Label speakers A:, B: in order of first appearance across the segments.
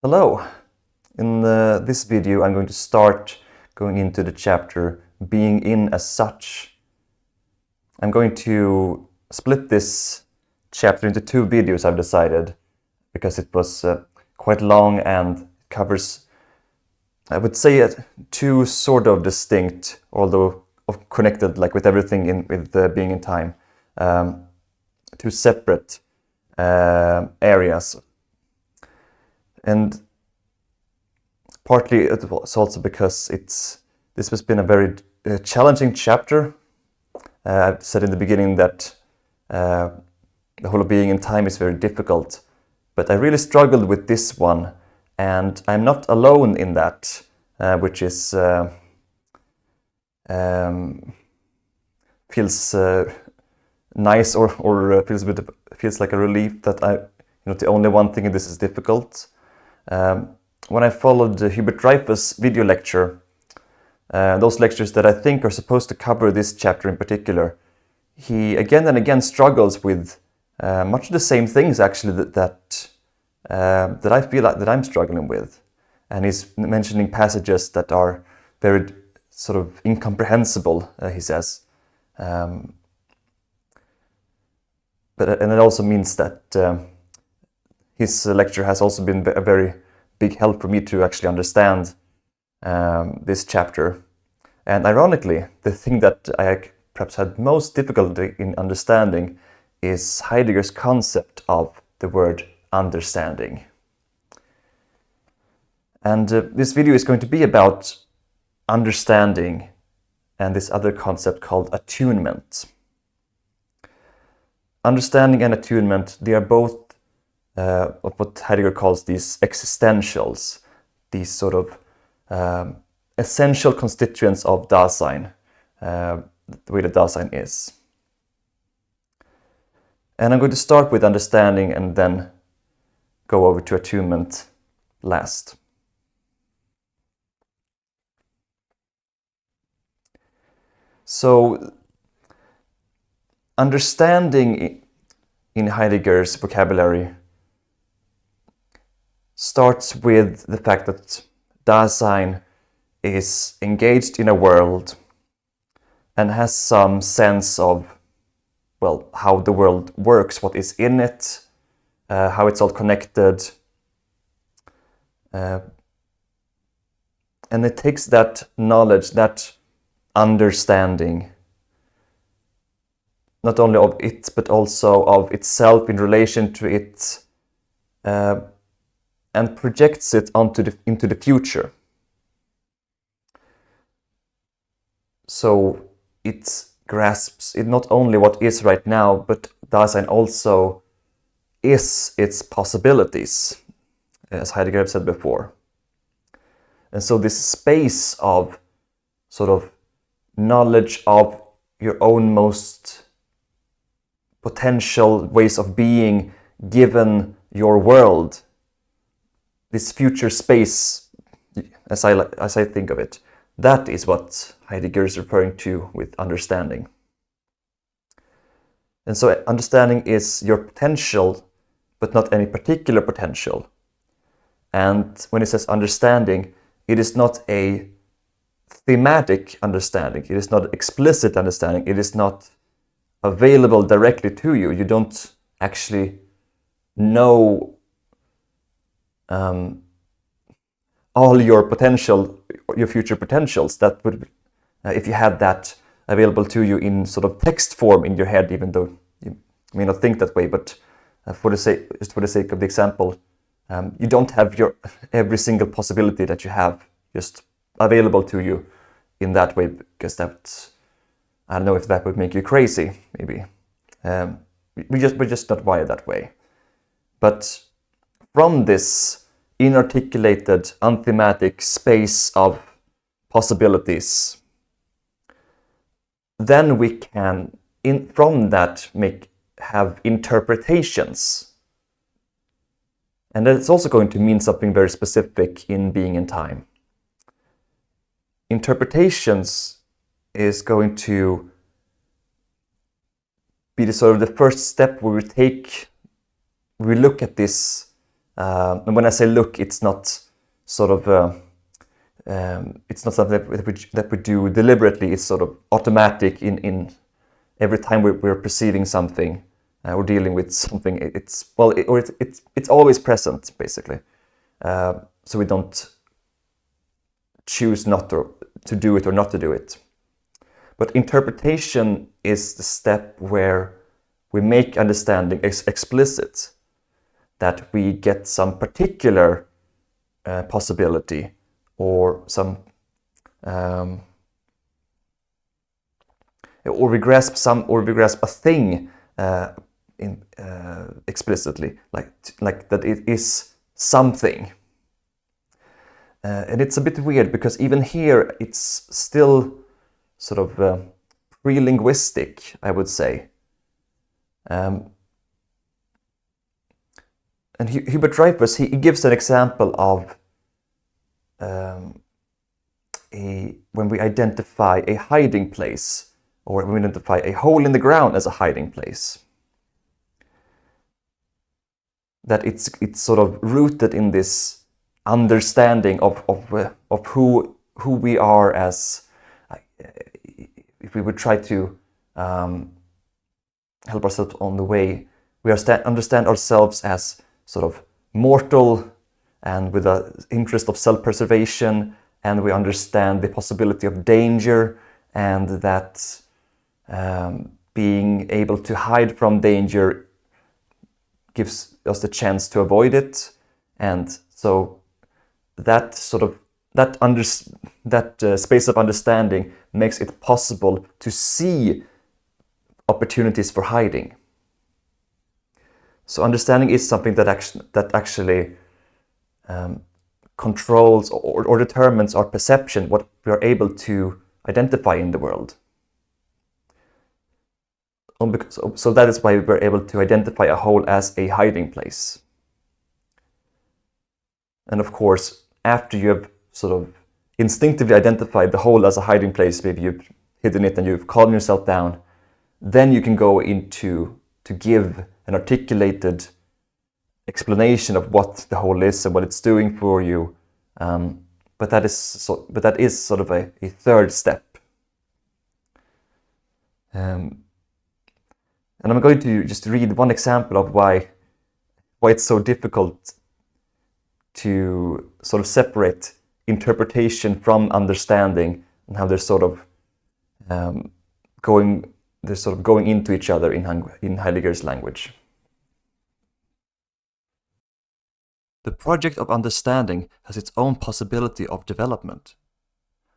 A: Hello! In this video I'm going to start going into the chapter Being In as Such. I'm going to split this chapter into two videos, I've decided, because it was quite long and covers, I would say, two sort of distinct, although connected like with everything with being in time, two separate areas. And partly it was also because this has been a very challenging chapter. I've said in the beginning that the whole of being in time is very difficult, but I really struggled with this one, and I'm not alone in that, which is feels nice or feels like a relief that I'm not the only one thinking this is difficult. When I followed Hubert Dreyfus' video lecture, those lectures that I think are supposed to cover this chapter in particular, he again and again struggles with much of the same things actually that I feel like that I'm struggling with, and he's mentioning passages that are very sort of incomprehensible, he says, and it also means that his lecture has also been a very big help for me to actually understand this chapter. And ironically, the thing that I perhaps had most difficulty in understanding is Heidegger's concept of the word understanding. And this video is going to be about understanding and this other concept called attunement. Understanding and attunement, they are both of what Heidegger calls these existentials, these sort of essential constituents of Dasein, the way that Dasein is. And I'm going to start with understanding and then go over to attunement last. So, understanding in Heidegger's vocabulary starts with the fact that Dasein is engaged in a world and has some sense of, well, how the world works, what is in it, how it's all connected. And it takes that knowledge, that understanding, not only of it, but also of itself in relation to it, and projects it into the future. So it grasps it not only what is right now, but Dasein also is its possibilities, as Heidegger said before. And so this space of sort of knowledge of your own most potential ways of being given your world, this future space, as I think of it, that is what Heidegger is referring to with understanding. And so understanding is your potential, but not any particular potential. And when it says understanding, it is not a thematic understanding, it is not explicit understanding, it is not available directly to you. You don't actually know all your potential, your future potentials. That would, if you had that available to you in sort of text form in your head, even though you may not think that way, but for the sake of the example, you don't have your every single possibility that you have just available to you in that way, because that, I don't know if that would make you crazy, maybe. We're just not wired that way. But from this inarticulated, unthematic space of possibilities, then we can, from that, have interpretations. And it's also going to mean something very specific in being in time. Interpretations is going to be the sort of the first step where we look at this And when I say look, it's not sort of it's not something that we do deliberately. It's sort of automatic in every time we're perceiving something or dealing with something. It's always present, basically. So we don't choose not to do it or not to do it. But interpretation is the step where we make understanding explicit, that we get some particular possibility or some or we grasp a thing explicitly, like that it is something. And it's a bit weird because even here it's still sort of pre-linguistic, I would say. And Hubert Dreyfus, he gives an example of when we identify a hiding place, or when we identify a hole in the ground as a hiding place. That it's sort of rooted in this understanding of who we are as, if we would try to help ourselves on the way, we understand ourselves as sort of mortal and with an interest of self-preservation, and we understand the possibility of danger, and that being able to hide from danger gives us the chance to avoid it. And so that sort of space of understanding makes it possible to see opportunities for hiding. So understanding is something that actually controls or determines our perception, what we are able to identify in the world. So that is why we're able to identify a hole as a hiding place. And of course, after you have sort of instinctively identified the hole as a hiding place, maybe you've hidden it and you've calmed yourself down, then you can go into to give an articulated explanation of what the hole is and what it's doing for you. But that is sort of a third step. And I'm going to just read one example of why it's so difficult to sort of separate interpretation from understanding, and how they're sort of going into each other in Heidegger's language. The project of understanding has its own possibility of development.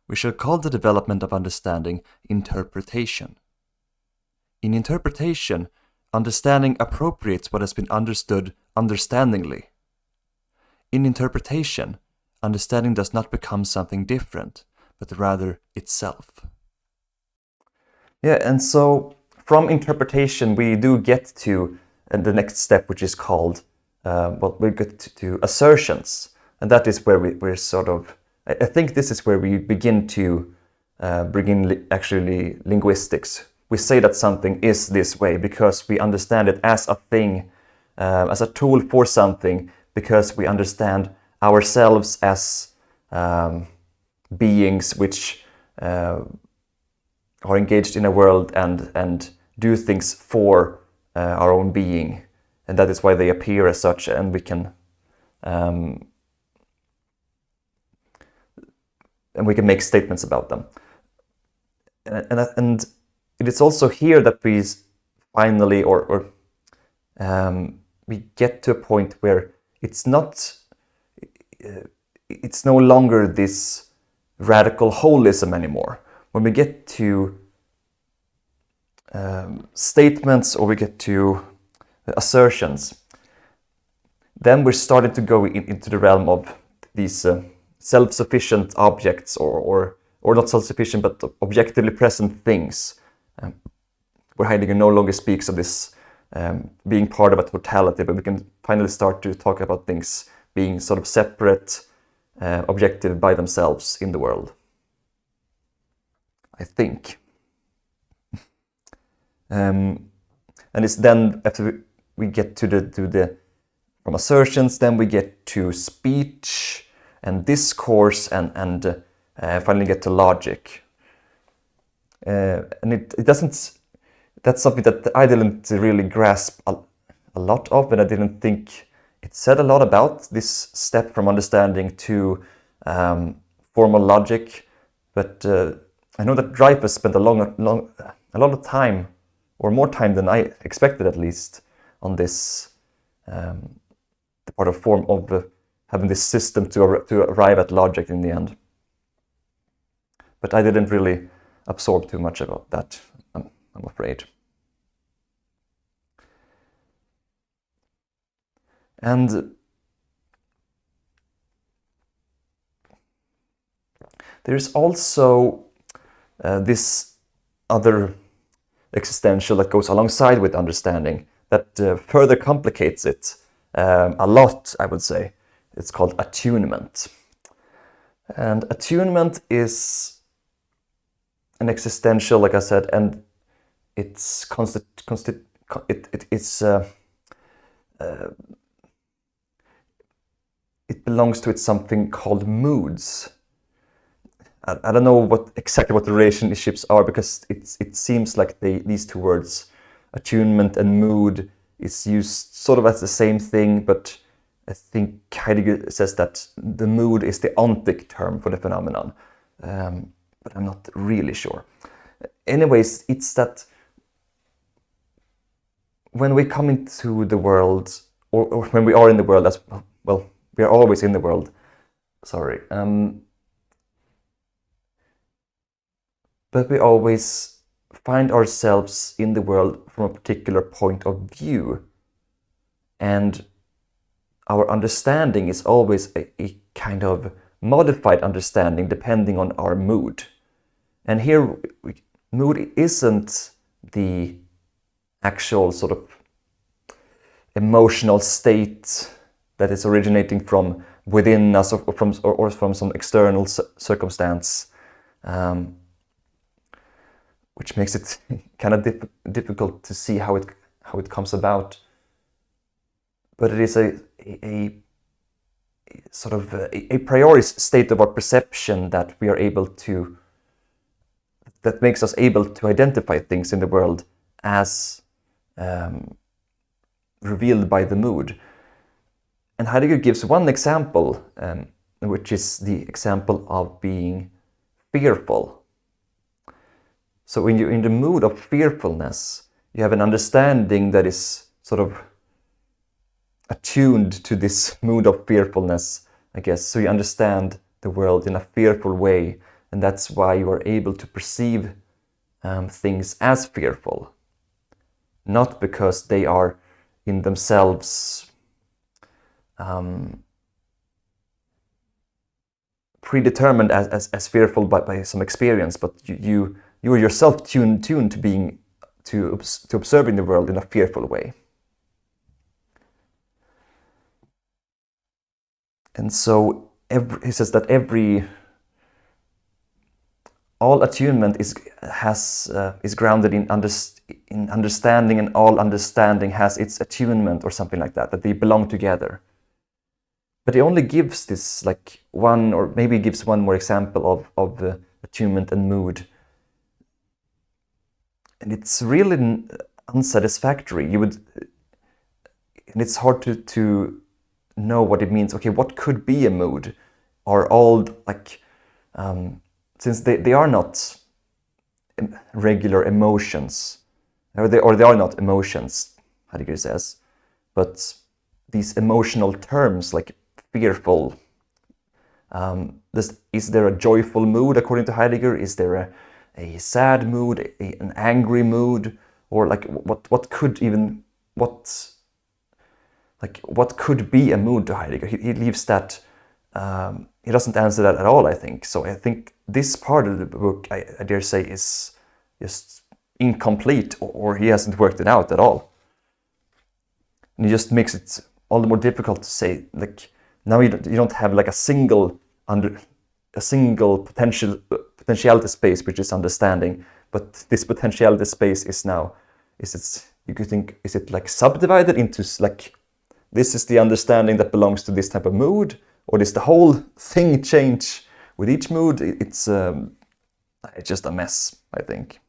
A: We shall call the development of understanding interpretation. In interpretation, understanding appropriates what has been understood understandingly. In interpretation, understanding does not become something different, but rather itself. Yeah, and so from interpretation we do get to the next step, which is called, we get to assertions. And that is where we're sort of, I think this is where we begin to bring in actually linguistics. We say that something is this way because we understand it as a thing, as a tool for something, because we understand ourselves as beings which are engaged in a world and do things for our own being, and that is why they appear as such, and we can make statements about them. And it is also here that we finally, we get to a point where it's no longer this radical holism anymore. When we get to statements, or we get to assertions, then we're starting to go into the realm of these self-sufficient objects, or not self-sufficient, but objectively present things, where Heidegger no longer speaks of this being part of a totality, but we can finally start to talk about things being sort of separate, objective by themselves in the world, I think. And it's then after we get to the from assertions, then we get to speech and discourse, and finally get to logic. And it doesn't. That's something that I didn't really grasp a lot of, and I didn't think it said a lot about this step from understanding to formal logic. But I know that Dreyfus spent a lot of time, or more time than I expected at least, on this the part of form of having this system to arrive at logic in the end. But I didn't really absorb too much about that, I'm afraid. And there's also this other existential that goes alongside with understanding that further complicates it a lot, I would say. It's called attunement. And attunement is an existential, like I said, and it's it belongs to something called moods. I don't know exactly what the relationships are, because it seems like these two words, attunement and mood, is used sort of as the same thing, but I think Heidegger says that the mood is the ontic term for the phenomenon, but I'm not really sure. Anyways, it's that when we come into the world, or when we are in the world, as well, we are always in the world, sorry, but we always find ourselves in the world from a particular point of view, and our understanding is always a kind of modified understanding depending on our mood. And here, mood isn't the actual sort of emotional state that is originating from within us, or from some external circumstance, which makes it kind of difficult to see how it comes about. But it is a sort of a priori state of our perception that we are able to, that makes us able to identify things in the world as revealed by the mood. And Heidegger gives one example, which is the example of being fearful. So when you're in the mood of fearfulness, you have an understanding that is sort of attuned to this mood of fearfulness, I guess. So you understand the world in a fearful way, and that's why you are able to perceive things as fearful. Not because they are in themselves predetermined as fearful by some experience, but you are yourself tuned to observing the world in a fearful way. And so he says that all attunement is grounded in understanding, and all understanding has its attunement, or something like that they belong together. But he only gives this like one, or maybe gives one more example of attunement and mood. And it's really unsatisfactory. And it's hard to know what it means. Okay, what could be a mood? Or all like, since they are not regular emotions, or they are not emotions, Heidegger says, but these emotional terms like fearful. Is there a joyful mood according to Heidegger? Is there a sad mood, an angry mood, or like what could be a mood to Heidegger? He leaves that. He doesn't answer that at all, I think. So I think this part of the book, I dare say, is just incomplete, or he hasn't worked it out at all. And he just makes it all the more difficult to say, like, now you don't have like a single potentiality space, which is understanding, but this potentiality space is it like subdivided into like this is the understanding that belongs to this type of mood, or does the whole thing change with each mood? It's just a mess, I think.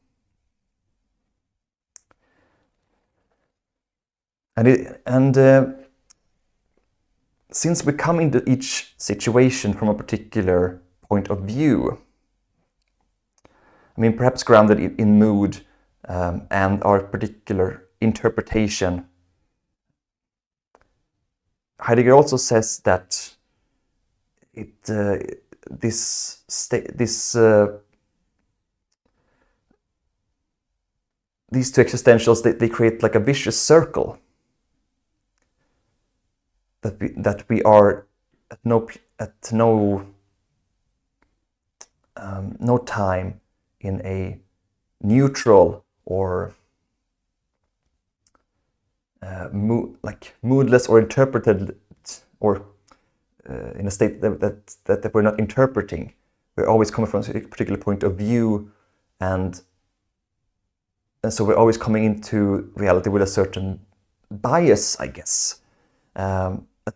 A: And since we come into each situation from a particular point of view, I mean, perhaps grounded in mood and our particular interpretation, Heidegger also says that these two existentials, they create like a vicious circle. That we are at no time in a neutral or moodless or interpreted, or in a state that we're not interpreting. We're always coming from a particular point of view, and so we're always coming into reality with a certain bias, I guess.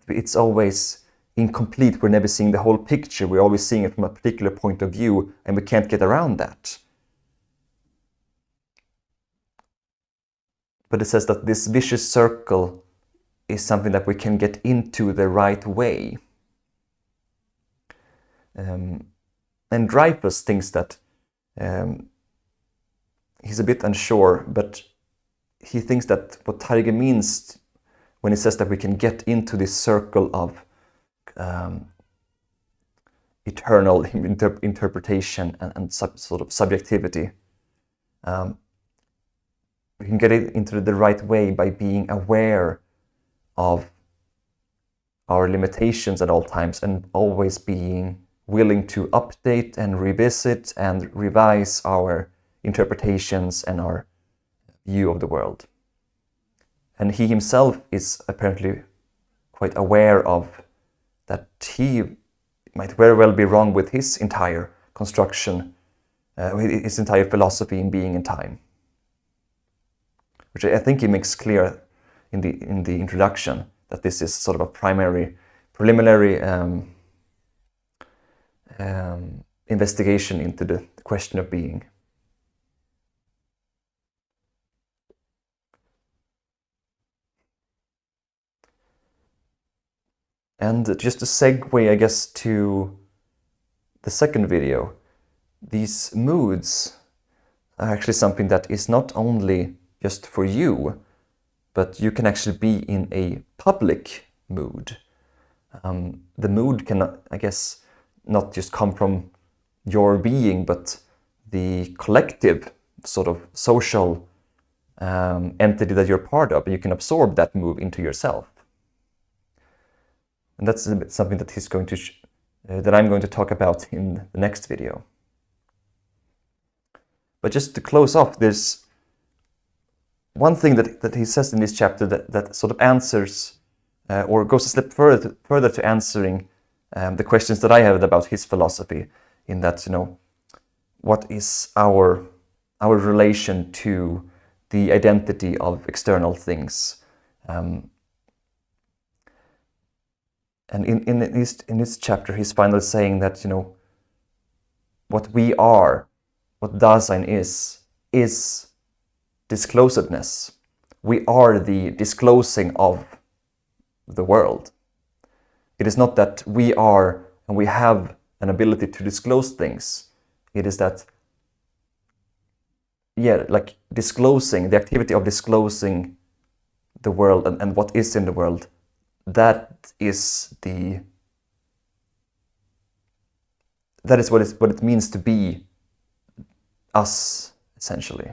A: It's always incomplete. We're never seeing the whole picture. We're always seeing it from a particular point of view, and we can't get around that. But it says that this vicious circle is something that we can get into the right way. And Dreyfus thinks that he's a bit unsure, but he thinks that what Heidegger means when he says that we can get into this circle of eternal interpretation and sort of subjectivity, we can get it into the right way by being aware of our limitations at all times, and always being willing to update and revisit and revise our interpretations and our view of the world. And he himself is apparently quite aware of that he might very well be wrong with his entire construction, his entire philosophy in being and time, which I think he makes clear in the introduction, that this is sort of a preliminary investigation into the question of being. And just to segue, I guess, to the second video, these moods are actually something that is not only just for you, but you can actually be in a public mood. The mood can, I guess, not just come from your being, but the collective sort of social entity that you're part of, and you can absorb that mood into yourself. And that's something that he's going to that I'm going to talk about in the next video. But just to close off, there's one thing that he says in this chapter that sort of answers or goes a step further to answering the questions that I have about his philosophy, in that, what is our relation to the identity of external things. And in this chapter, he's finally saying that, what we are, what Dasein is disclosedness. We are the disclosing of the world. It is not that we are and we have an ability to disclose things. It is that, like disclosing, the activity of disclosing the world and what is in the world, that is what it means to be us, essentially.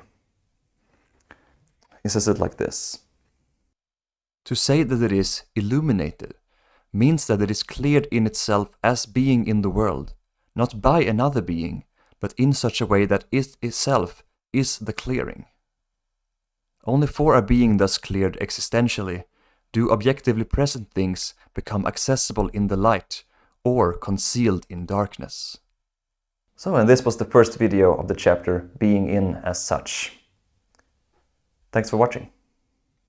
A: He says it like this: to say that it is illuminated means that it is cleared in itself as being in the world, not by another being, but in such a way that it itself is the clearing. Only for a being thus cleared existentially do objectively present things become accessible in the light or concealed in darkness. So, and this was the first video of the chapter, Being In as Such. Thanks for watching.